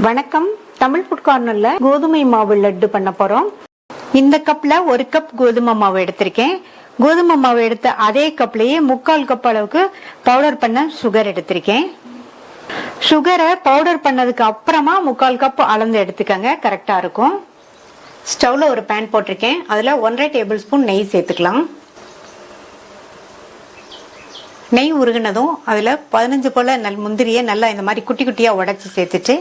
வணக்கம். தமிழ் ஃபுட் கார்னர்ல கோதுமை மாவு லட்டு பண்ண போறோம். இந்த கப்ல 1 கப் கோதுமை மாவு எடுத்திருக்கேன். கோதுமை மாவு எடுத்த அதே கப்லயே 3/4 கப் அளவுக்கு பவுடர் பண்ண சுகர் எடுத்திருக்கேன். சுகரை பவுடர் பண்ணதுக்கு அப்புறமா 3/4 கப் அளந்து எடுத்துக்கங்க, கரெக்டா இருக்கும். ஸ்டவ்ல ஒரு பேன் போட்டிருக்கேன். அதுல 1.5 டேபிள் ஸ்பூன் நெய் சேர்த்துக்கலாம். நெய் உருகினதும் அதுல 15 போல முந்திரியை நல்லா இந்த மாதிரி குட்டி குட்டியா உடைச்சு சேர்த்துட்டு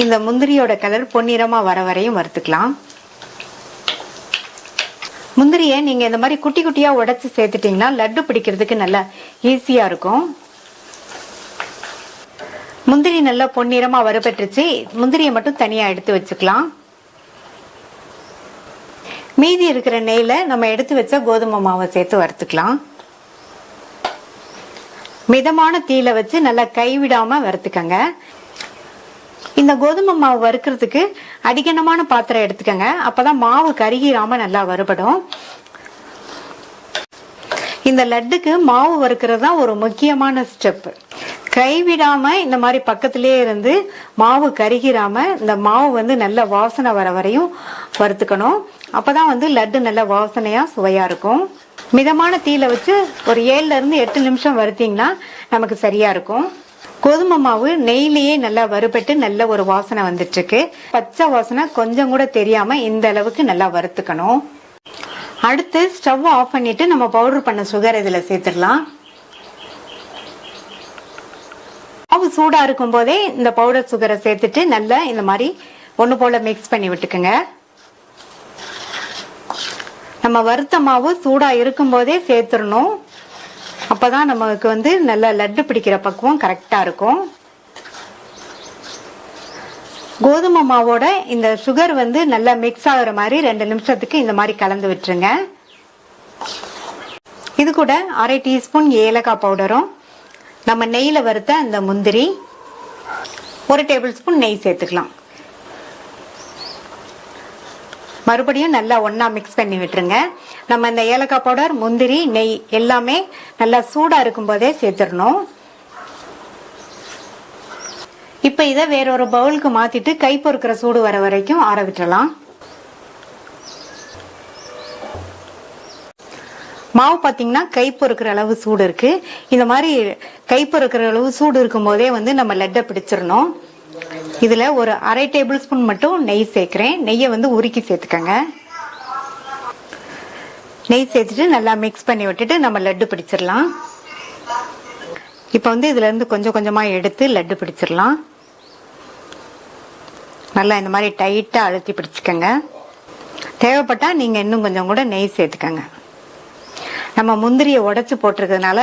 இந்த முந்திரியோட கலர் பொன்னிறமா வர வரையும் வறுத்துக்கலாம். முந்திரியை நீங்க இந்த மாதிரி குட்டி குட்டியா உடைச்சு சேர்த்துட்டீங்கன்னா லட்டு பிடிக்கிறதுக்கு நல்லா ஈஸியா இருக்கும். முந்திரி நல்லா பொன்னிறமா வறுபட்டுருச்சு. முந்திரியை மட்டும் தனியா எடுத்து வச்சுக்கலாம். மீதி இருக்கிற நெய்ல நம்ம எடுத்து வச்ச கோதுமை மாவை சேர்த்து வறுத்துக்கலாம். மிதமான தீயில வச்சு நல்லா கைவிடாம வறுத்துக்கங்க. இந்த கோதுமை மாவு வறுக்கிறதுக்கு அடிக்கனமான பாத்திரம் எடுத்துக்கங்க, அப்பதான் மாவு கருகிராம நல்லா வறுபடும். இந்த லட்டுக்கு மாவு வறுக்கிறது தான் ஒரு முக்கியமான ஸ்டெப். கைவிடாம இந்த மாதிரி பக்கத்திலே இருந்து மாவு கருகிராம இந்த மாவு வந்து நல்ல வாசனை வர வரையும் வறுத்துக்கணும். அப்பதான் வந்து லட்டு நல்ல வாசனையா சுவையா இருக்கும். மிதமான தீயில வச்சு ஒரு 7ல இருந்து 8 நிமிஷம் வறுத்தீங்கன்னா நமக்கு சரியா இருக்கும். கோதுமை மாவு நெய்லயே நல்லா வறுபட்டு நல்ல ஒரு வாசனை வந்துட்டு இருக்கு. பச்சை வாசனை கொஞ்சம் கூட தெரியாம இந்த அளவுக்கு நல்லா வறுத்துக்கணும். அடுத்து ஸ்டவ் ஆஃப் பண்ணிட்டு நம்ம பவுடர் பண்ண சுகர் இதுல சேர்த்துடலாம். மாவு சூடா இருக்கும் போதே இந்த பவுடர் சுகரை சேர்த்துட்டு நல்லா இந்த மாதிரி ஒண்ணு போல மிக்ஸ் பண்ணி விட்டுக்குங்க. நம்ம வறுத்த மாவு சூடா இருக்கும் போதே சேர்த்துடணும். அப்பதான் நமக்கு வந்து நல்ல லட்டு பிடிக்கிற பக்குவம் கரெக்டா இருக்கும். கோதுமை மாவோட இந்த சுகர் வந்து நல்லா மிக்ஸ் ஆகுற மாதிரி 2 நிமிஷத்துக்கு இந்த மாதிரி கலந்து விட்டுருங்க. இது கூட 1/2 டீஸ்பூன் ஏலக்காய் பவுடரும் நம்ம நெய்ல வறுத்த அந்த முந்திரி 1 டேபிள் ஸ்பூன் நெய் சேர்த்துக்கலாம். மறுபடியும் நல்லா ஒன்னா மிக்ஸ் பண்ணி விட்டுருங்க. நம்ம இந்த ஏலக்காய் பவுடர், முந்திரி, நெய் எல்லாமே நல்லா சூடா இருக்கும் போதே சேர்த்துடணும். இப்ப இதை வேற ஒரு பவுலுக்கு மாத்திட்டு கை பொறுக்கிற சூடு வர வரைக்கும் ஆற விட்டுறலாம். மாவு பாத்தீங்கன்னா கை பொறுக்கிற அளவு சூடு இருக்கு. இந்த மாதிரி கை பொறுக்கிற அளவு சூடு இருக்கும் போதே வந்து நம்ம லட்டை பிடிச்சிடணும். இதுல ஒரு 1/2 டேபிள் ஸ்பூன் மட்டும் நெய் சேர்க்கிறேன். நெய்யை வந்து உருக்கி சேர்த்துக்கங்க. நெய் சேர்த்துட்டு நல்லா மிக்ஸ் பண்ணி விட்டுட்டு நம்ம லட்டு பிடிச்சிடலாம். இப்ப வந்து இதுல இருந்து கொஞ்சம் கொஞ்சமா எடுத்து லட்டு பிடிச்சிடலாம். நல்லா இந்த மாதிரி டைட்டா அழுத்தி பிடிச்சுக்கங்க. தேவைப்பட்டா நீங்க இன்னும் கொஞ்சம் கூட நெய் சேர்த்துக்கங்க. நம்ம முந்திரியை உடைச்சு போட்டிருக்கிறதுனால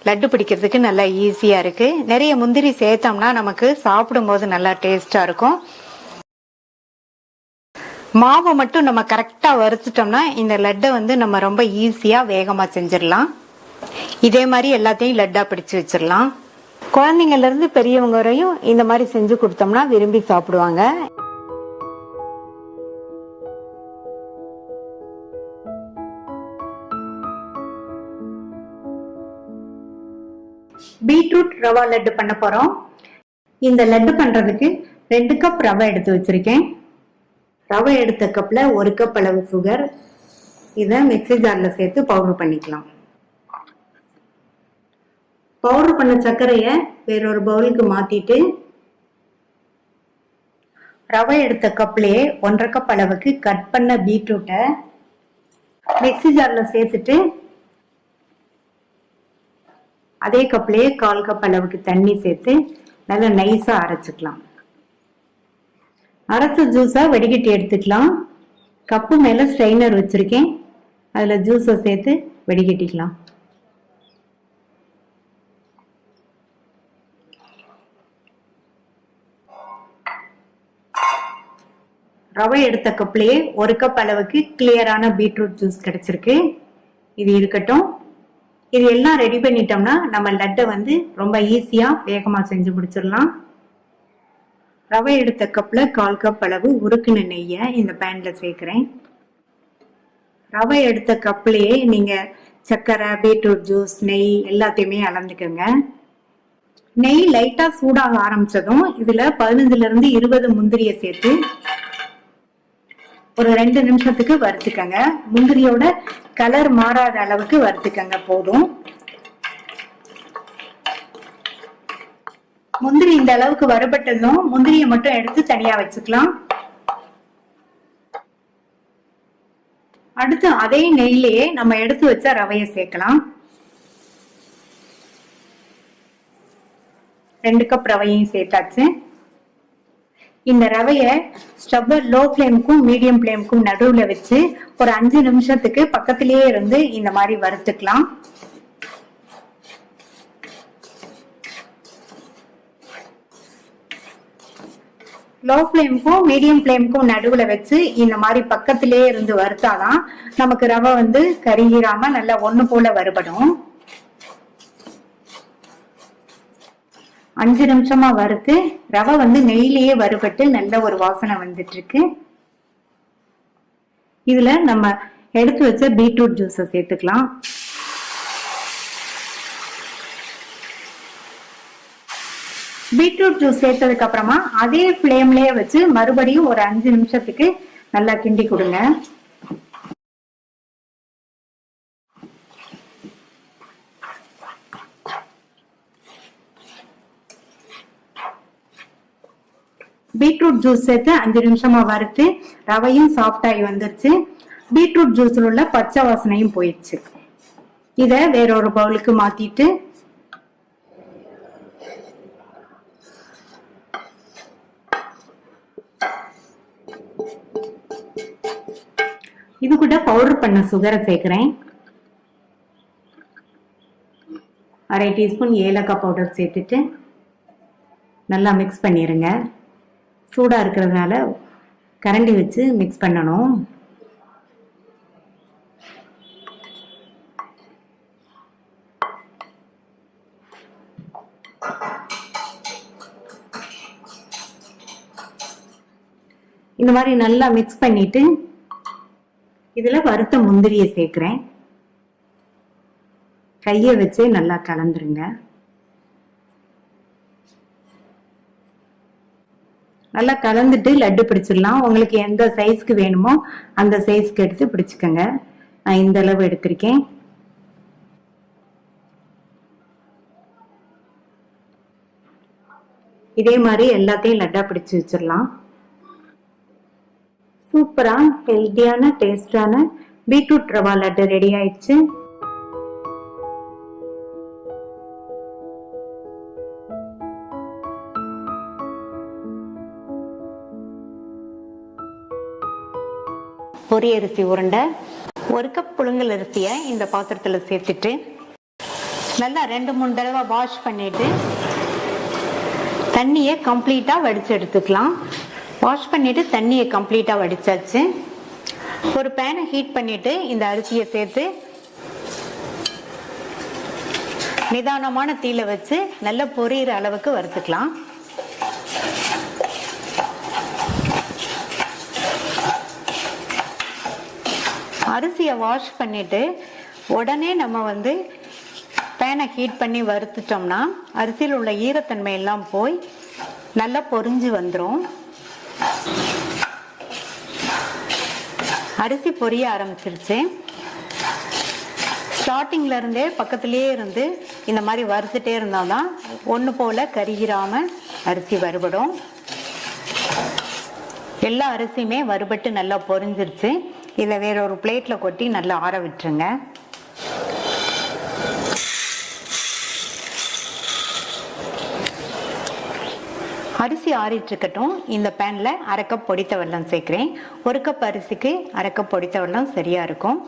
லட்டு பிடிக்கிறதுக்கு நல்லா ஈஸியா இருக்கு. நிறைய முந்திரி சேர்த்தோம்னா நமக்கு சாப்பிடும் போது நல்லா டேஸ்டா இருக்கும். மாவை மட்டும் நம்ம கரெக்டா வறுத்துட்டோம்னா இந்த லட்டை வந்து நம்ம ரொம்ப ஈஸியா வேகமா செஞ்சிடலாம். இதே மாதிரி எல்லாத்தையும் லட்டா பிடிச்சு வச்சிடலாம். குழந்தைங்கள்ல இருந்து பெரியவங்க வரையும் இந்த மாதிரி செஞ்சு கொடுத்தோம்னா விரும்பி சாப்பிடுவாங்க. பீட்ரூட் ரவா லட்டு பண்ண போறோம். இந்த லட்டு பண்றதுக்கு 2 கப் ரவை எடுத்து வச்சிருக்கேன். ரவை எடுத்த கப்ல 1 கப் அளவு சுகர். இத மிக்ஸி ஜார்ல சேர்த்து பவுடர் பண்ணிக்கலாம். பவுடர் பண்ண சர்க்கரைய வேறொரு பவுலுக்கு மாத்திட்டு ரவை எடுத்த கப்லயே 1.5 கப் அளவுக்கு கட் பண்ண பீட்ரூட்டை மிக்ஸி ஜார்ல சேர்த்துட்டு அதே கப்லயே 1/4 கப் அளவுக்கு தண்ணி சேர்த்து நல்லா நைஸா அரைச்சுக்கலாம். அரைச்ச ஜூஸா வடிகட்டி எடுத்துக்கலாம். கப்பு மேல ஸ்ட்ரெயினர் வச்சிருக்கேன். அதுல ஜூஸை சேர்த்து வடிகட்டிக்கலாம். ரவை எடுத்த கப்லயே 1 கப் அளவுக்கு கிளியரான பீட்ரூட் ஜூஸ் கிடைச்சிருக்கு. இது இருக்கட்டும். இது எல்லாம் ரெடி பண்ணிட்டோம்னா நம்ம லட்டை வந்து ரொம்ப ஈஸியா வேகமா செஞ்சு முடிச்சிடலாம். ரவை எடுத்த கப்ல 1/4 கப் அளவு உருக்குன நெய்யை இந்த பேன்ல சேர்க்கிறேன். ரவை எடுத்த கப்லயே நீங்க சர்க்கரை, பீட்ரூட் ஜூஸ், நெய் எல்லாத்தையுமே அளந்துக்கோங்க. நெய் லைட்டா சூடாக ஆரம்பிச்சதும் இதுல 15 to 20 முந்திரிய சேர்த்து ஒரு 2 நிமிஷத்துக்கு வறுத்துக்கங்க. முந்திரியோட கலர் மாறாத அளவுக்கு வறுத்துக்கங்க போதும். முந்திரி இந்த அளவுக்கு வறுபட்டதும் முந்திரியை மட்டும் எடுத்து தனியா வச்சுக்கலாம். அடுத்து அதே நெய்யிலேயே நம்ம எடுத்து வச்ச ரவையை சேர்க்கலாம். 2 கப் ரவையும் சேர்த்தாச்சு. இந்த ரவைய ஸ்டவ் லோ ஃப்ளேமுக்கும் மீடியம் ஃப்ளேமுக்கும் நடுவுல வச்சு ஒரு 5 நிமிஷத்துக்கு பக்கத்திலேயே இருந்து இந்த மாதிரி வறுத்துக்கலாம். லோ ஃப்ளேமுக்கும் மீடியம் ஃப்ளேமுக்கும் நடுவுல வச்சு இந்த மாதிரி பக்கத்திலேயே இருந்து வறுத்தாதான் நமக்கு ரவை வந்து கருகிராம நல்லா ஒண்ணு போல வறுபடும். 5 நிமிஷமா வறுத்து ரவை வந்து நெய்யிலேயே வறுபட்டு நல்ல ஒரு வாசனை வந்துட்டு இருக்கு. இதுல நம்ம எடுத்து வச்ச பீட்ரூட் ஜூஸை சேர்த்துக்கலாம். பீட்ரூட் ஜூஸ் சேர்த்ததுக்கு அப்புறமா அதே ஃப்ளேம்லயே வச்சு மறுபடியும் ஒரு 5 நிமிஷத்துக்கு நல்லா கிண்டி கொடுங்க. பீட்ரூட் ஜூஸ் சேர்த்து 5 நிமிஷமா வறுத்து ரவையும் சாஃப்ட் ஆகி வந்துருச்சு. பீட்ரூட் ஜூஸ்ல உள்ள பச்சை வாசனையும் போயிடுச்சு. இத வேறொரு பவுலுக்கு மாத்திட்டு இது கூட பவுடர் பண்ண சுகரை சேர்க்கிறேன். 1/2 டீஸ்பூன் ஏலக்காய் பவுடர் சேர்த்துட்டு நல்லா மிக்ஸ் பண்ணிருங்க. சூடா இருக்கிறதுனால கரண்டி வச்சு மிக்ஸ் பண்ணணும். இந்த மாதிரி நல்லா மிக்ஸ் பண்ணிட்டு இதுல வறுத்த முந்திரியை சேர்க்கிறேன். கையை வச்சு நல்லா கலந்துருங்க. நல்லா கலந்துட்டு லட்டு பிடிச்சிடலாம். உங்களுக்கு எந்த சைஸ்க்கு வேணுமோ அந்த சைஸ்க்கு எடுத்து பிடிச்சுக்கோங்க. நான் இந்த அளவு எடுத்திருக்கேன். இதே மாதிரி எல்லாத்தையும் லட்டா பிடிச்சு வச்சிடலாம். சூப்பரா ஹெல்தியான டேஸ்டான பீட்ரூட் ரவா லட்டு ரெடி ஆயிடுச்சு. பொரி அரிசி உருண்டை 1 கப் புழுங்கல் அரிசியை இந்த பாத்திரத்துல சேர்த்துட்டு நல்லா 2-3 தடவை வாஷ் பண்ணிட்டு தண்ணியை கம்ப்ளீட்டா வடிச்சு எடுத்துக்கலாம். வாஷ் பண்ணிட்டு தண்ணியை கம்ப்ளீட்டா வடிச்சாச்சு. ஒரு பேனை ஹீட் பண்ணிட்டு இந்த அரிசியை சேர்த்து நிதானமான தீயில வச்சு நல்லா பொரியிற அளவுக்கு வறுத்துக்கலாம். அரிசியை வாஷ் பண்ணிட்டு உடனே நம்ம வந்து பேனை ஹீட் பண்ணி வறுத்துட்டோம்னா அரிசியில் உள்ள ஈரத்தன்மை எல்லாம் போய் நல்லா பொரிஞ்சு வந்துடும். அரிசி பொரிய ஆரம்பிச்சிருச்சு. ஸ்டார்டிங்ல இருந்தே பக்கத்திலேயே இருந்து இந்த மாதிரி வறுத்துட்டே இருந்தாதான் ஒன்று போல கருகிராம அரிசி வறுபடும். எல்லா அரிசியுமே வறுபட்டு நல்லா பொரிஞ்சிருச்சு. இதை வேற ஒரு பிளேட்ல கொட்டி நல்லா ஆற விட்டுருங்க. அரிசி ஆறிட்டு இருக்கட்டும். இந்த பேன்ல 1/2 கப் பொடித்த வெல்லம் சேர்க்கிறேன். 1 கப் அரிசிக்கு 1/2 கப் பொடித்த வெல்லம் சரியா இருக்கும்.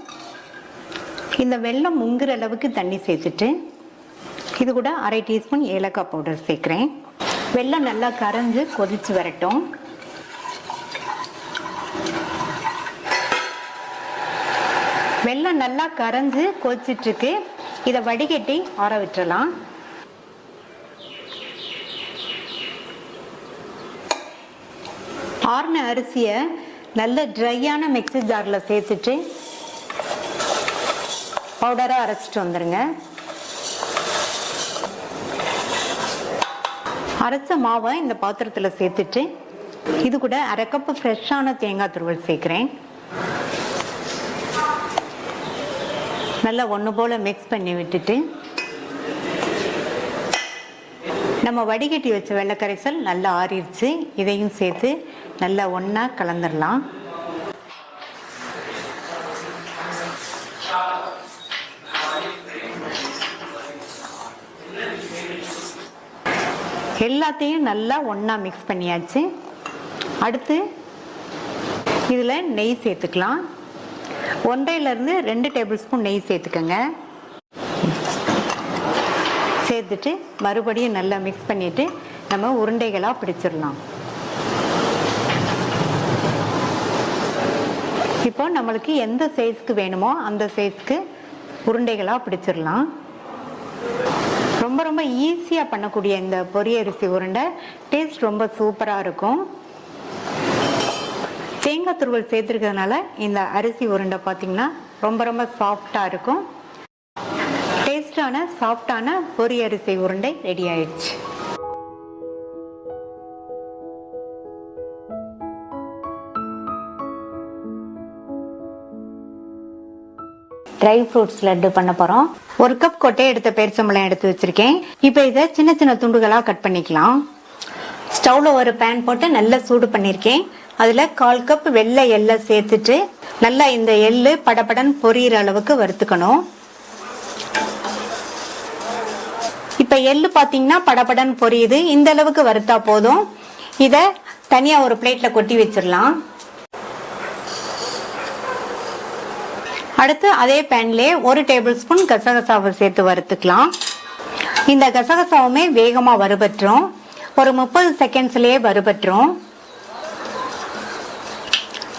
இந்த வெல்லம் முங்குற அளவுக்கு தண்ணி சேர்த்துட்டு இது கூட 1/2 டீஸ்பூன் ஏலக்காய் பவுடர் சேர்க்கிறேன். வெல்லம் நல்லா கரைஞ்சு கொதிச்சு வரட்டும். வெல்லம் நல்லா கரைஞ்சு கொதிச்சிட்டு இருக்கு. இதை வடிகட்டி ஆற விட்டுறலாம். ஆறின அரிசியை நல்ல ட்ரையான மிக்ஸி ஜாரில் சேர்த்துட்டு பவுடராக அரைச்சிட்டு வந்துடுங்க. அரைச்ச மாவை இந்த பாத்திரத்தில் சேர்த்துட்டு இது கூட அரை கப்பு ஃப்ரெஷ்ஷான தேங்காய் துருவல் சேர்க்குறேன். நல்லா ஒன்று போல் மிக்ஸ் பண்ணி விட்டுட்டு நம்ம வடிகட்டி வச்ச வெள்ளைக்கரைசல் நல்லா ஆறிடுச்சு. இதையும் சேர்த்து நல்லா ஒன்றா கலந்துடலாம். எல்லாத்தையும் நல்லா ஒன்றா மிக்ஸ் பண்ணியாச்சு. அடுத்து இதில் நெய் சேர்த்துக்கலாம். 1.5 to 2 டேபிள் ஸ்பூன் நெய் சேர்த்துக்கோங்க. சேர்த்துட்டு மறுபடியும் நல்லா மிக்ஸ் பண்ணிவிட்டு நம்ம உருண்டைகளாக பிடிச்சிடலாம். இப்போ நம்மளுக்கு எந்த சைஸ்க்கு வேணுமோ அந்த சைஸ்க்கு உருண்டைகளாக பிடிச்சிடலாம். ரொம்ப ரொம்ப ஈஸியாக பண்ணக்கூடிய இந்த பொரியரிசி உருண்டை டேஸ்ட் ரொம்ப சூப்பராக இருக்கும். தேங்காய் துருவல் சேர்த்துருக்கிறதுனால இந்த அரிசி உருண்டை பார்த்திங்கன்னா ரொம்ப ரொம்ப சாஃப்டாக இருக்கும். டேஸ்டான சாஃப்டான பொரியரிசி உருண்டை ரெடி ஆயிடுச்சு. ட்ரை ஃப்ரூட்ஸ் லட்டு பண்ண போறோம். 1 கப் கொட்டை எடுத்த பேரிச்சம்பழம் எடுத்து வச்சிருக்கேன். இப்போ இதை சின்ன சின்ன துண்டுகளாக கட் பண்ணிக்கலாம். ஸ்டவ்ல ஒரு பேன் போட்டு நல்லா சூடு பண்ணியிருக்கேன். அதில் 1/4 கப் வெள்ளை எள்ளை சேர்த்துட்டு நல்லா இந்த எள்ளு படபடன் பொரியிற அளவுக்கு வறுத்துக்கணும். இப்போ எள்ளு பார்த்தீங்கன்னா படபடன் பொரியுது. இந்த அளவுக்கு வறுத்தா போதும். இதை தனியாக ஒரு பிளேட்டில் கொட்டி வச்சிடலாம். அடுத்து அதே பேன்லேயே 1 டேபிள் ஸ்பூன் கசகசாவை சேர்த்து வறுத்துக்கலாம். இந்த கசகசாவுமே வேகமாக வறுபட்டுரும். ஒரு 30 செகண்ட்ஸ்லேயே வறுபட்டுரும்.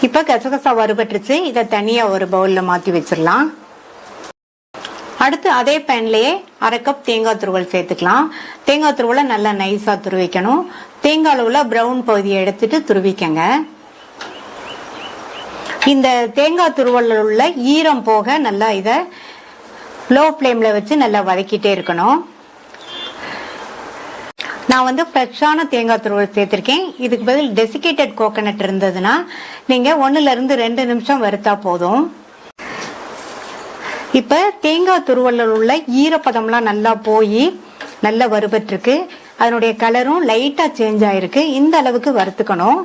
இப்போ கசகசா வறுபட்டுருச்சு. இதை தனியாக ஒரு பவுலில் மாற்றி வச்சிடலாம். அடுத்து அதே பேன்லேயே 1/2 கப் தேங்காய் துருவல் சேர்த்துக்கலாம். தேங்காய் துருவலை நல்லா நைஸாக துருவிக்கணும். தேங்காய் அளவில் ப்ரௌன் பகுதியை எடுத்துட்டு துருவிக்கங்க. இந்த தேங்காய் துருவலில் உள்ள ஈரம் போக நல்லா இதை லோ ஃப்ளேமில் வச்சு நல்லா வதக்கிட்டே இருக்கணும். நான் ஃப்ரெஷ்ஷான தேங்காய் துருவல் சேர்த்துருக்கேன். இதுக்கு பதில் டெசிகேட்டட் கோகனட் இருந்ததுன்னா நீங்கள் 1 to 2 நிமிஷம் வறுத்தா போதும். இப்போ தேங்காய் துருவலில் உள்ள ஈரப்பதம்லாம் நல்லா போய் நல்லா வறுபட்டுருக்கு. அதனுடைய கலரும் லைட்டாக சேஞ்ச் ஆயிருக்கு. இந்த அளவுக்கு வறுத்துக்கணும்.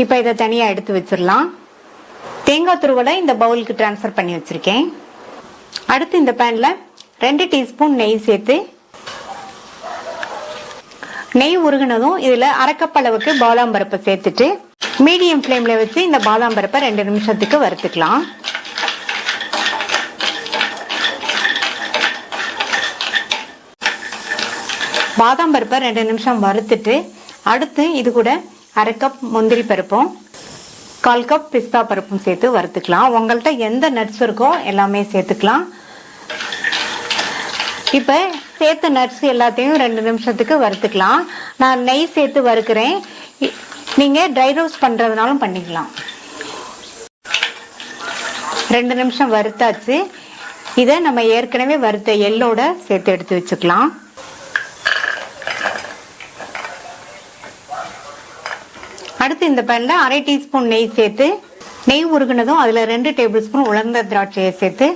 இப்போ இதை தனியாக எடுத்து வச்சிடலாம். தேங்காய் துருவலை இந்த பவுலுக்கு டிரான்ஸ்ஃபர் பண்ணி வச்சிருக்கேன். அடுத்து இந்த பேன்ல 2 டீஸ்பூன் நெய் சேர்த்து நெய் உருகினதும் இதுல 1/2 கப் அளவுக்கு பாதாம் பருப்பை சேர்த்துட்டு மீடியம் ஃப்ளேம்ல வச்சு இந்த பாதாம் பருப்பை 2 நிமிஷத்துக்கு வறுத்துக்கலாம். பாதாம் பருப்பை 2 நிமிஷம் வறுத்துட்டு அடுத்து இது கூட 1/2 கப் முந்திரி பருப்பும் 1/4 கப் பிஸ்தா பருப்பும் சேர்த்து வறுத்துக்கலாம். உங்கள்கிட்ட எந்த நட்ஸ் இருக்கோ எல்லாமே சேர்த்துக்கலாம். இப்போ சேர்த்த நட்ஸ் எல்லாத்தையும் 2 நிமிஷத்துக்கு வறுத்துக்கலாம். நான் நெய் சேர்த்து வறுக்கிறேன். நீங்கள் ட்ரை ரோஸ்ட் பண்ணுறதுனாலும் பண்ணிக்கலாம். 2 நிமிஷம் வறுத்தாச்சு. இதை நம்ம ஏற்கனவே வறுத்த எள்ளோட சேர்த்து எடுத்து வச்சுக்கலாம். அடுத்து இந்த பேன்ல 1/2 டீஸ்பூன் நெய் சேர்த்து நெய் உருகுனதும் அதில் 2 டேபிள் ஸ்பூன் உலர்ந்த திராட்சையை சேர்த்து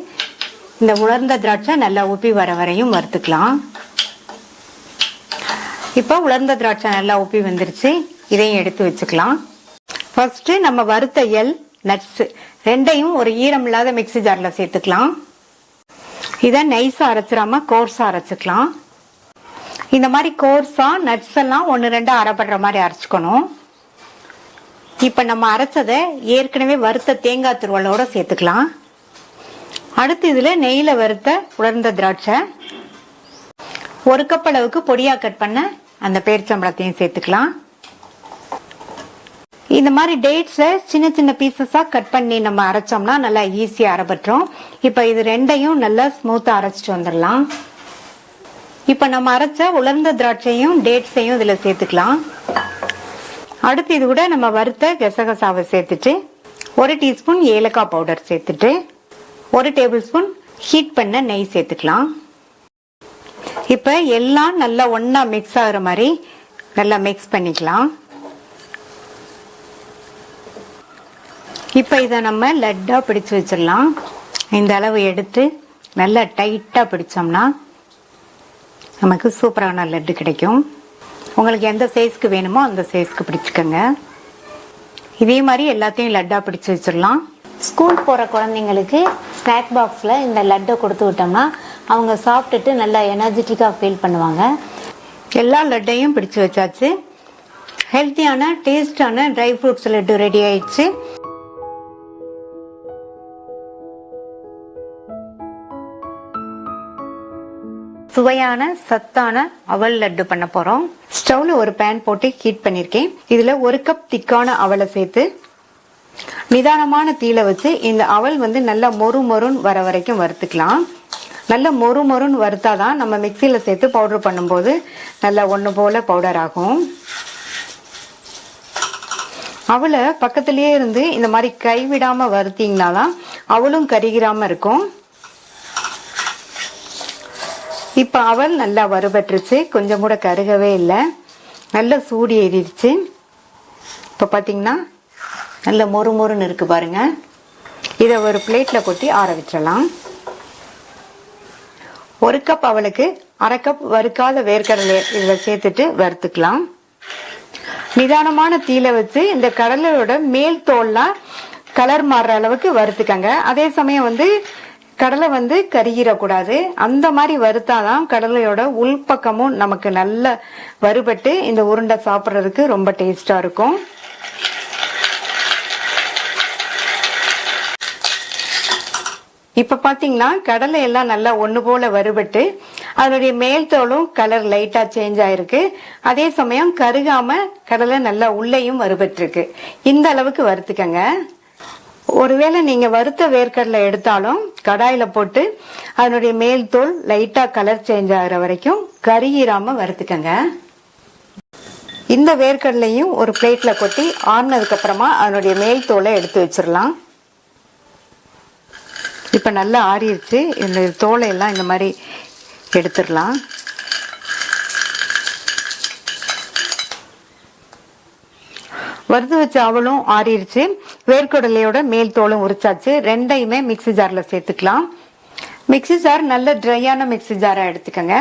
இந்த உலர்ந்த திராட்சை நல்லா உப்பி வர வரையும் வறுத்துக்கலாம். இப்போ உலர்ந்த திராட்சை நல்லா உப்பி வந்துருச்சு. இதையும் எடுத்து வச்சுக்கலாம். ஃபர்ஸ்ட் நம்ம வறுத்த எள் நட்ஸ் ரெண்டையும் ஒரு ஈரம் இல்லாத மிக்ஸி ஜார்ல சேர்த்துக்கலாம். இதை நைஸா அரைச்சிடாம கோர்ஸா அரைச்சிக்கலாம். இந்த மாதிரி கோர்ஸா நட்ஸ் எல்லாம் 1-2 அரைப்படுற மாதிரி அரைச்சிக்கணும். இப்ப நம்ம அரைச்சதை ஏற்கனவே வறுத்த தேங்காய் துருவலோட சேர்த்துக்கலாம். அடுத்து இதுல நெய்யில வறுத்த உலர்ந்த திராட்சை 1 கப் அளவுக்கு பொடியா கட் பண்ண அந்த பேரிச்சம்பழத்தையும் சேர்த்துக்கலாம். இந்த மாதிரி டேட்ஸை சின்ன சின்ன பீசஸா கட் பண்ணி நம்ம அரைச்சோம்னா நல்லா ஈஸியா அரைப்பட்டுரும். இப்ப இது ரெண்டையும் நல்லா ஸ்மூத்தா அரைச்சிட்டு வந்துடலாம். இப்ப நம்ம அரைச்ச உலர்ந்த திராட்சையும் டேட்ஸையும் இதுல சேர்த்துக்கலாம். அடுத்து இது கூட நம்ம வறுத்த கசகசாவை சேர்த்துட்டு 1 டீஸ்பூன் ஏலக்காய் பவுடர் சேர்த்துட்டு 1 டேபிள் ஸ்பூன் ஹீட் பண்ண நெய் சேர்த்துக்கலாம். இப்ப எல்லாம் நல்லா ஒன்னா மிக்ஸ் ஆகுற மாதிரி நல்லா மிக்ஸ் பண்ணிக்கலாம். இப்போ இதை நம்ம லட்டாக பிடிச்சு வச்சிடலாம். இந்த அளவு எடுத்து நல்லா டைட்டாக பிடிச்சோம்னா நமக்கு சூப்பரான லட்டு கிடைக்கும். உங்களுக்கு எந்த சைஸ்க்கு வேணுமோ அந்த சைஸ்க்கு பிடிச்சிக்கோங்க. இதே மாதிரி எல்லாத்தையும் லட்டாக பிடிச்சு வச்சிடலாம். ஸ்கூல் போகிற குழந்தைங்களுக்கு ஸ்நாக் பாக்ஸில் இந்த லட்டை கொடுத்து விட்டோம்னா அவங்க சாப்பிட்டுட்டு நல்லா எனர்ஜெட்டிக்காக ஃபீல் பண்ணுவாங்க. எல்லா லட்டையும் பிடிச்சு வச்சாச்சு. ஹெல்த்தியான டேஸ்டான ட்ரை ஃப்ரூட்ஸ் லட்டு ரெடி ஆயிடுச்சு. சுவையான சத்தான அவல் லட்டு பண்ண போறோம். ஸ்டவ்ல ஒரு பேன் போட்டு ஹீட் பண்ணிருக்கேன். இதுல 1 கப் திக்கான அவலை சேர்த்து நிதானமான தீயில வச்சு இந்த அவல் வந்து நல்லா மொறு மொறுன்னு வர வரைக்கும் வறுத்துக்கலாம். நல்லா மொறு மொறுன்னு வறுத்தாதான் நம்ம மிக்சியில சேர்த்து பவுடர் பண்ணும்போது நல்லா ஒண்ணு போல பவுடர் ஆகும். அவலை பக்கத்திலேயே இருந்து இந்த மாதிரி கைவிடாம வறுத்தீங்கன்னா தான் அவளும் கருகிராம இருக்கும். இப்போ அவல் நல்லா வறுபட்டுருச்சு. கொஞ்சம் கூட கருகவே இல்லை. நல்லா சூடு ஏறிடுச்சு. இப்போ பார்த்தீங்கன்னா நல்ல மொறு மொறுன்னு இருக்கு பாருங்க. இதை ஒரு பிளேட்ல கொட்டி ஆற வச்சிடலாம். 1 கப் அவளுக்கு 1/2 கப் வறுக்காத வேர்க்கடலை இதில் சேர்த்துட்டு வறுத்துக்கலாம். நிதானமான தீயில வச்சு இந்த கடலையோட மேல் தோல்லாம் கலர் மாறுற அளவுக்கு வறுத்துக்கங்க. அதே சமயம் வந்து கடலை வந்து கருகிடக்கூடாது. அந்த மாதிரி வறுத்தாதான் கடலையோட உள்பக்கமும் நமக்கு நல்ல வறுபட்டு இந்த உருண்டை சாப்பிட்றதுக்கு ரொம்ப டேஸ்டா இருக்கும். இப்ப பாத்தீங்கன்னா கடலை எல்லாம் நல்லா ஒண்ணு போல வறுபட்டு அதனுடைய மேல் தோலும் கலர் லைட்டா சேஞ்ச் ஆயிருக்கு. அதே சமயம் கருகாம கடலை நல்லா உள்ளேயும் வறுபட்டு இருக்கு. இந்த அளவுக்கு வறுத்துக்கங்க. ஒருவேளை நீங்க வறுத்த வேர்க்கடலை எடுத்தாலும் கடாயில போட்டு அதனுடைய மேல் தோல் லைட்டா கலர் சேஞ்ச் ஆகிற வரைக்கும் கருகிராம வறுத்துக்கங்க. இந்த வேர்க்கடலையும் ஒரு பிளேட்ல கொட்டி ஆறுனதுக்கு அப்புறமா அதனுடைய மேல் தோலை எடுத்து வச்சிடலாம். இப்ப நல்லா ஆறிடுச்சு. இந்த தோலை எல்லாம் இந்த மாதிரி எடுத்துடலாம். வறுத்து வச்ச அவளும் ஆறிடுச்சு. வேர்க்கடலையோட மேல் தோலும் உரிச்சாச்சு. ரெண்டையுமே மிக்ஸி ஜார்ல சேர்த்துக்கலாம். மிக்ஸி ஜார் நல்ல ட்ரையான மிக்ஸி ஜாரா எடுத்துக்கங்க.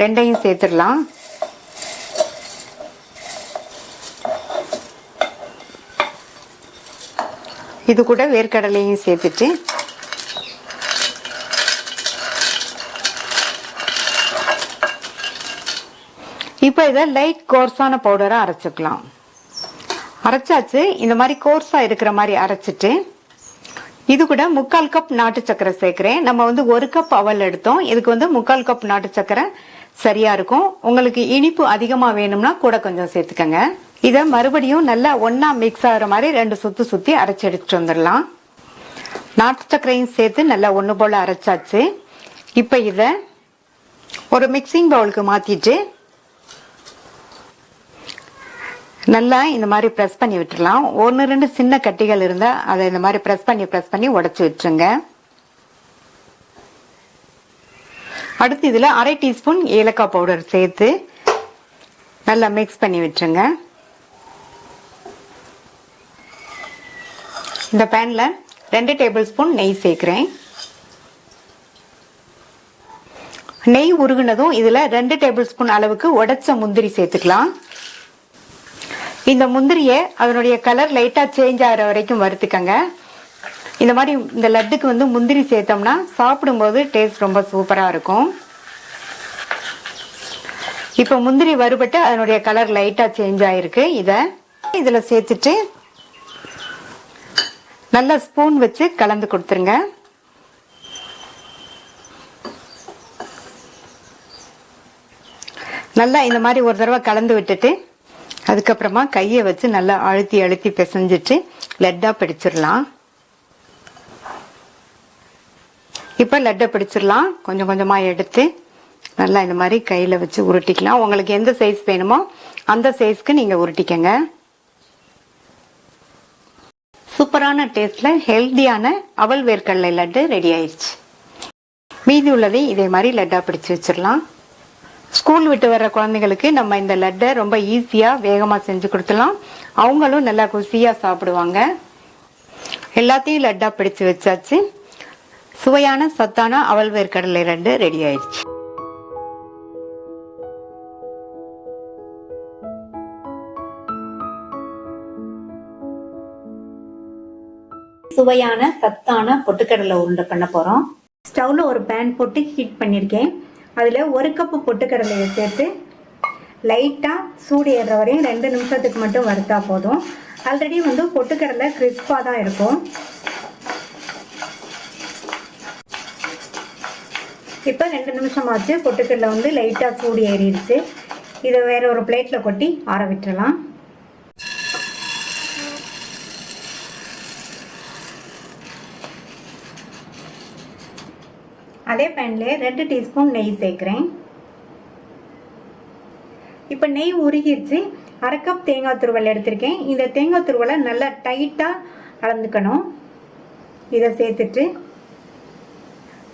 ரெண்டையும் சேர்த்துடலாம். இது கூட வேர்க்கடலையும் சேர்த்துட்டு இப்ப இதை லைட் கோர்ஸான பவுடரா அரைச்சுக்கலாம். அரைச்சாச்சு. இந்த மாதிரி கோர்ஸா இருக்கிற மாதிரி அரைச்சிட்டு இது கூட 3/4 கப் நாட்டு சக்கரை சேர்க்கிறேன். நம்ம வந்து 1 கப் அவல் எடுத்தோம். இதுக்கு வந்து 3/4 கப் நாட்டு சக்கரை சரியா இருக்கும். உங்களுக்கு இனிப்பு அதிகமா வேணும்னா கூட கொஞ்சம் சேர்த்துக்கங்க. இதை மறுபடியும் நல்லா ஒன்னா மிக்ஸ் ஆகிற மாதிரி 2 சுத்து சுத்தி அரைச்சு எடுத்துட்டு வந்துடலாம். நாட்டு சக்கரையும் சேர்த்து நல்லா ஒண்ணு போல அரைச்சாச்சு. இப்ப இத ஒரு மிக்சிங் பவுலுக்கு மாத்திட்டு நல்லா இந்த மாதிரி பிரஸ் பண்ணி விட்டுறலாம். 1-2 சின்ன கட்டிகள் இருந்தா அதை இந்த மாதிரி பிரஸ் பண்ணி உடைச்சு விட்டுருங்க. அடுத்து இதுல 1/2 டீஸ்பூன் ஏலக்காய் பவுடர் சேர்த்து நல்லா மிக்ஸ் பண்ணி விட்டுருங்க. இந்த பேன்ல 2 டேபிள் ஸ்பூன் நெய் சேர்க்கிறேன். நெய் உருகுனதும் இதுல 2 டேபிள் ஸ்பூன் அளவுக்கு உடைச்ச முந்திரி சேர்த்துக்கலாம். இந்த முந்திரியை அதனுடைய கலர் லைட்டா சேஞ்ச் ஆகிற வரைக்கும் வறுத்துக்கங்க. இந்த மாதிரி இந்த லட்டுக்கு வந்து முந்திரி சேர்த்தோம்னா சாப்பிடும்போது டேஸ்ட் ரொம்ப சூப்பரா இருக்கும். இப்ப முந்திரி வறுபட்டு அதனுடைய கலர் லைட்டா சேஞ்ச் ஆயிருக்கு. இதுல சேர்த்துட்டு நல்லா ஸ்பூன் வச்சு கலந்து கொடுத்துருங்க. நல்லா இந்த மாதிரி ஒரு தடவை கலந்து விட்டுட்டு அதுக்கப்புறமா கையை வச்சு நல்லா அழுத்தி அழுத்தி பிசைஞ்சிட்டு லட்டா பிடிச்சிடலாம். இப்ப லட்டை பிடிச்சிடலாம். கொஞ்சம் கொஞ்சமா எடுத்து நல்லா இந்த மாதிரி கையில வச்சு உருட்டிக்கலாம். உங்களுக்கு எந்த சைஸ் வேணுமோ அந்த சைஸ்க்கு நீங்க உருட்டிக்கங்க. சூப்பரான டேஸ்ட்ல ஹெல்தியான அவல் வேர்க்கடலை லட்டு ரெடி ஆயிடுச்சு. மீதி உள்ளதை இதே மாதிரி லட்டா பிடிச்சு வச்சிடலாம். ஸ்கூல் விட்டு வர்ற குழந்தைங்களுக்கு நம்ம இந்த லட்டை ரொம்ப ஈஸியா வேகமா செஞ்சு கொடுத்துலாம். அவங்களும் நல்லா ருசியா சாப்பிடுவாங்க. எல்லாத்தையும் லட்டா பிடிச்சு வச்சாச்சு. சுவையான சத்தான அவல் வேர்க்கடலை லட்டு ரெடி ஆயிடுச்சு. சுவையான சத்தான பொட்டுக்கடலை உருண்டை பண்ண போறோம். ஸ்டவ்ல ஒரு பேன் போட்டு ஹீட் பண்ணிருக்கேன். அதுல 1 கப் பொட்டுக்கடலையை சேர்த்து லைட்டா சூடு ஏறுற வரையும் 2 நிமிஷத்துக்கு மட்டும் வறுத்தா போதும். ஆல்ரெடி வந்து பொட்டுக்கடலை கிறிஸ்பா தான் இருக்கும். இப்போ 2 நிமிஷம் ஆச்சு. பொட்டுக்கடலை வந்து லைட்டா சூடு ஏறிடுச்சு. இதை வேற ஒரு பிளேட்ல கொட்டி ஆற விட்டுறலாம். அதே பேன்ல 2 டீஸ்பூன் நெய் சேர்க்கிறேன். இப்போ நெய் உருகிடுச்சு. 1/2 கப் தேங்காய் துருவல் எடுத்திருக்கேன். இந்த தேங்காய் துருவலை நல்லா டைட்டா கலந்துக்கணும். இதை சேர்த்துட்டு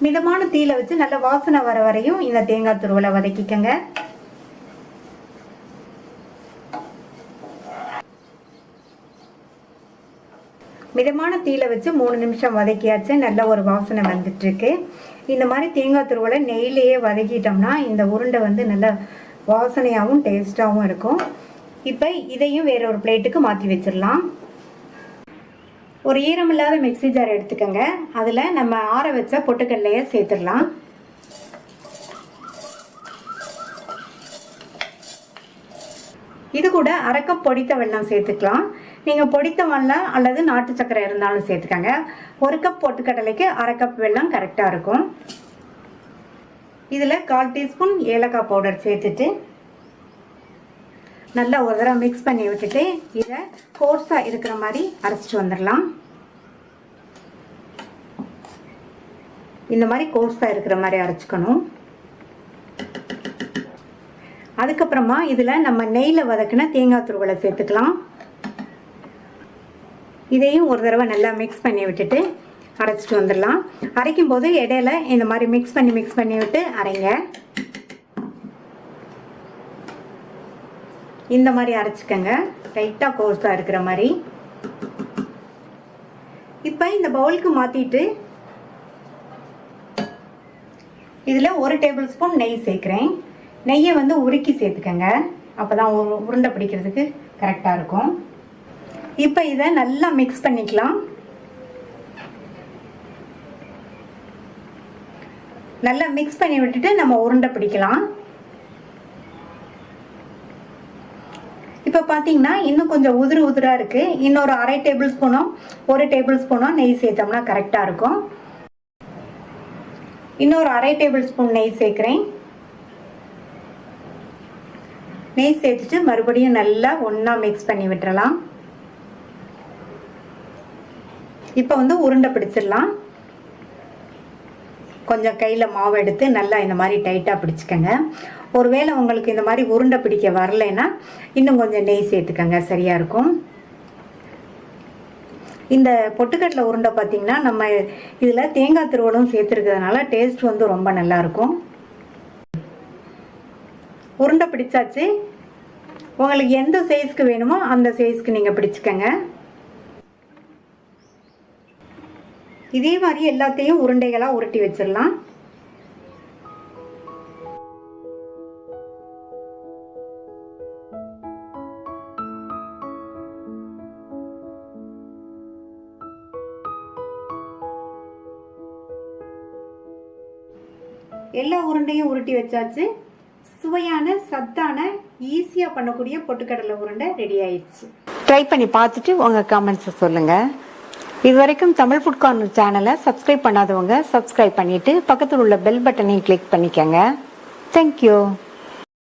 மிதமான தீயில வச்சு நல்ல வாசனை வர வரையும் இந்த தேங்காய் துருவலை வதக்கிக்கங்க. மிதமான தீயில வச்சு 3 நிமிஷம் வதக்கியாச்சு. நல்ல ஒரு வாசனை வந்துட்டு இருக்கு. இந்த மாதிரி தேங்காய் துருவலை நெய்யிலேயே வதக்கிட்டோம்னா இந்த உருண்டை வந்து நல்ல வாசனையாகவும் டேஸ்டாகவும் இருக்கும். இப்போ இதையும் வேற ஒரு பிளேட்டுக்கு மாற்றி வச்சிடலாம். ஒரு ஈரமில்லாத மிக்ஸி ஜார் எடுத்துக்கோங்க. அதில் நம்ம ஆற வச்ச பொட்டுக்கடலையை சேர்த்துடலாம். இது கூட 1/2 கப் பொடித்த வெல்லம் சேர்த்துக்கலாம். நீங்கள் பொடித்த வெல்லம் அல்லது நாட்டு சர்க்கரை இருந்தாலும் சேர்த்துக்கோங்க. 1 கப் பொட்டுக்கடலைக்கு 1/2 கப் வெல்லம் கரெக்டாக இருக்கும். இதில் 1/4 டீஸ்பூன் ஏலக்காய் பவுடர் சேர்த்துட்டு நல்லா ஒரு தடவை மிக்ஸ் பண்ணி விட்டுட்டு இதை கோர்ஸாக இருக்கிற மாதிரி அரைச்சிட்டு வந்துடலாம். இந்த மாதிரி கோர்ஸாக இருக்கிற மாதிரி அரைச்சிக்கணும். அதுக்கப்புறமா இதில் நம்ம நெய்யில் வதக்கின தேங்காய் துருவலை சேர்த்துக்கலாம். இதையும் ஒரு தடவை நல்லா மிக்ஸ் பண்ணி விட்டுட்டு அரைச்சிட்டு வந்துடலாம். அரைக்கும் போது இடையில இந்த மாதிரி மிக்ஸ் பண்ணி விட்டு அரைங்க. இந்த மாதிரி அரைச்சிக்கங்க, லைட்டாக கோர்ஸாக இருக்கிற மாதிரி. இப்போ இந்த பவுலுக்கு மாற்றிட்டு இதில் 1 டேபிள் ஸ்பூன் நெய் சேர்க்குறேன். நெய்யை வந்து உருக்கி சேர்த்துக்கங்க. அப்போ தான் உருண்டை பிடிக்கிறதுக்கு கரெக்டாக இருக்கும். இப்போ இதை நல்லா மிக்ஸ் பண்ணிக்கலாம். நல்லா மிக்ஸ் பண்ணி விட்டுட்டு நம்ம உருண்டை பிடிக்கலாம். இப்போ பார்த்தீங்கன்னா இன்னும் கொஞ்சம் உதிரா இருக்கு. இன்னொரு 1/2 டேபிள் ஸ்பூனோ 1 டேபிள் ஸ்பூனோ நெய் சேர்த்தோம்னா கரெக்டாக இருக்கும். இன்னொரு 1/2 டேபிள் ஸ்பூன் நெய் சேர்க்குறேன். நெய் சேர்த்துட்டு மறுபடியும் நல்லா ஒன்றா மிக்ஸ் பண்ணி விட்டுறலாம். இப்போ வந்து உருண்டை பிடிச்சிடலாம். கொஞ்சம் கையில் மாவு எடுத்து நல்லா இந்த மாதிரி டைட்டாக பிடிச்சிக்கங்க. ஒருவேளை உங்களுக்கு இந்த மாதிரி உருண்டை பிடிக்க வரலைன்னா இன்னும் கொஞ்சம் நெய் சேர்த்துக்கங்க, சரியாக இருக்கும். இந்த பொட்டுக்கடலை உருண்டை பார்த்தீங்கன்னா நம்ம இதில் தேங்காய் துருவலும் சேர்த்துருக்கிறதுனால டேஸ்ட் வந்து ரொம்ப நல்லாயிருக்கும். உருண்டை பிடிச்சாச்சு. உங்களுக்கு எந்த சைஸ்க்கு வேணுமோ அந்த சைஸ்க்கு நீங்கள் பிடிச்சிக்கங்க. இதே மாதிரி எல்லாத்தையும் உருண்டைகளாக உருட்டி வச்சிடலாம். எல்லா உருண்டையும் உருட்டி வச்சாச்சு. சுவையான சத்தான ஈஸியாக பண்ணக்கூடிய பொட்டுக்கடலை உருண்டை ரெடி ஆயிடுச்சு. ட்ரை பண்ணி பார்த்துட்டு உங்கள் கமெண்ட்ஸை சொல்லுங்கள். இது வரைக்கும் தமிழ் ஃபுட் கார்னர் சேனலை சப்ஸ்கிரைப் பண்ணாதவங்க சப்ஸ்கிரைப் பண்ணிட்டு பக்கத்தில் உள்ள பெல் பட்டனையும் கிளிக் பண்ணிக்கங்க. தேங்க்யூ.